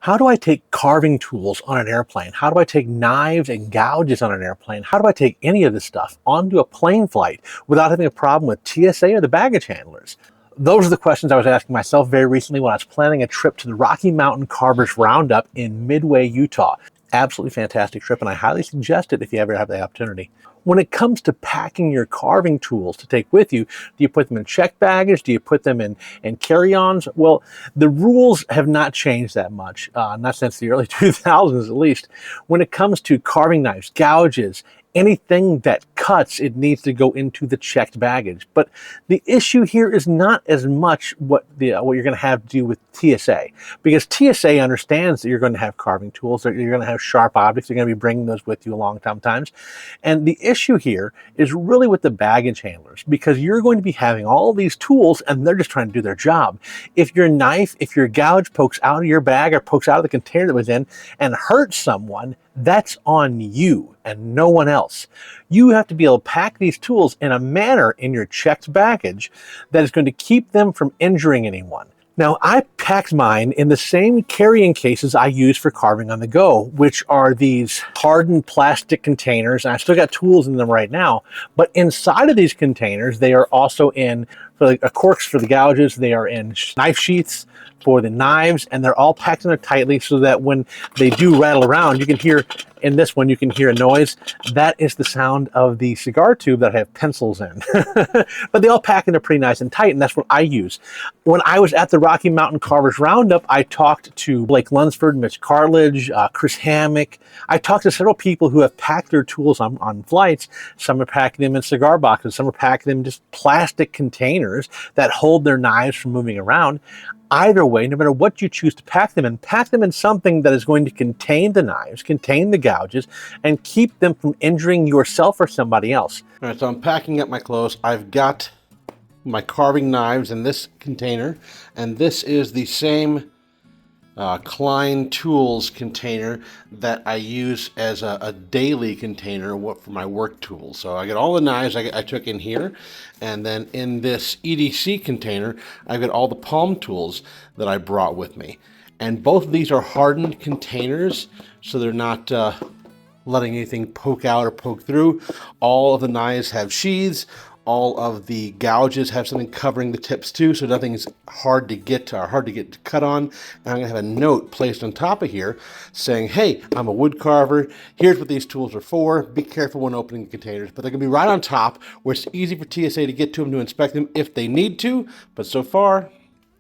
How do I take carving tools on an airplane? How do I take knives and gouges on an airplane? How do I take any of this stuff onto a plane flight without having a problem with TSA or the baggage handlers? Those are the questions I was asking myself very recently when I was planning a trip to the Rocky Mountain Carvers Roundup in Midway, Utah. Absolutely fantastic trip, and I highly suggest it if you ever have the opportunity. When it comes to packing your carving tools to take with you, do you put them in checked baggage? Do you put them in carry-ons? Well, the rules have not changed that much, not since the early 2000s at least. When it comes to carving knives, gouges, anything that cuts, it needs to go into the checked baggage. But the issue here is not as much what you're going to have to do with TSA, because TSA understands that you're going to have carving tools, that you're going to have sharp objects, you're going to be bringing those with you a long times. And the issue here is really with the baggage handlers, because you're going to be having all these tools and they're just trying to do their job. If your knife, if your gouge pokes out of your bag or pokes out of the container that was in and hurts someone, that's on you and no one else. You have to be able to pack these tools in a manner in your checked baggage that is going to keep them from injuring anyone. Now, I packed mine in the same carrying cases I use for carving on the go, which are these hardened plastic containers. And I still got tools in them right now, but inside of these containers, they are also in corks for the gouges. They are in knife sheaths for the knives, and they're all packed in there tightly so that when they do rattle around, you can hear, in this one, you can hear a noise. That is the sound of the cigar tube that I have pencils in. But they all pack in there pretty nice and tight, and that's what I use. When I was at the Rocky Mountain Carvers Roundup, I talked to Blake Lunsford, Mitch Cartledge, Chris Hammock. I talked to several people who have packed their tools on flights. Some are packing them in cigar boxes, some are packing them in just plastic containers that hold their knives from moving around. Either way, no matter what you choose to pack them in something that is going to contain the knives, contain the gouges, and keep them from injuring yourself or somebody else. All right, so I'm packing up my clothes. I've got my carving knives in this container, and this is the same Klein Tools container that I use as a daily container for my work tools. So I got all the knives I took in here, and then in this EDC container, I've got all the palm tools that I brought with me. And both of these are hardened containers, so they're not letting anything poke out or poke through. All of the knives have sheaths. All of the gouges have something covering the tips too, so nothing is hard to get cut on. And I'm gonna have a note placed on top of here saying, hey, I'm a wood carver. Here's what these tools are for. Be careful when opening the containers. But they're gonna be right on top where it's easy for TSA to get to them to inspect them if they need to. But so far,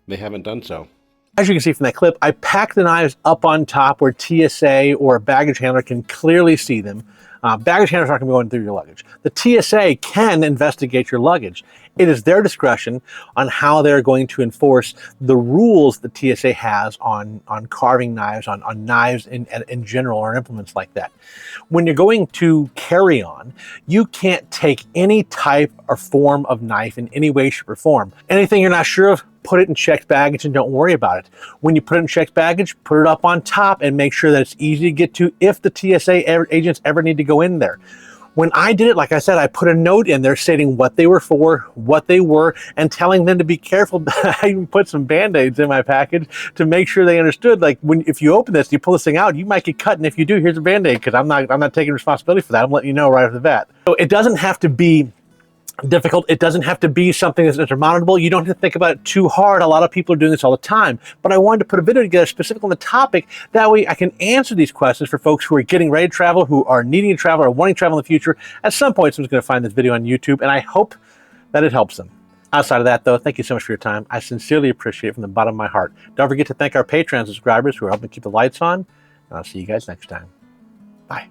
they haven't done so. As you can see from that clip, I packed the knives up on top where TSA or a baggage handler can clearly see them. Baggage handlers aren't going to be going through your luggage. The TSA can investigate your luggage. It is their discretion on how they're going to enforce the rules the TSA has on carving knives, on knives in general, or implements like that. When you're going to carry on, you can't take any type or form of knife in any way, shape, or form. Anything you're not sure of, put it in checked baggage and don't worry about it. When you put it in checked baggage, put it up on top and make sure that it's easy to get to if the TSA agents ever need to go in there. When I did it, like I said, I put a note in there stating what they were for, what they were, and telling them to be careful. I even put some Band-Aids in my package to make sure they understood, like, if you open this, you pull this thing out, you might get cut, and if you do, here's a Band-Aid, because I'm not taking responsibility for that. I'm letting you know right off the bat. So it doesn't have to be difficult. It doesn't have to be something that's insurmountable. You don't have to think about it too hard. A lot of people are doing this all the time. But I wanted to put a video together specifically on the topic. That way I can answer these questions for folks who are getting ready to travel, who are needing to travel, or wanting to travel in the future. At some point, someone's going to find this video on YouTube, and I hope that it helps them. Outside of that, though, thank you so much for your time. I sincerely appreciate it from the bottom of my heart. Don't forget to thank our Patreon subscribers who are helping keep the lights on. And I'll see you guys next time. Bye.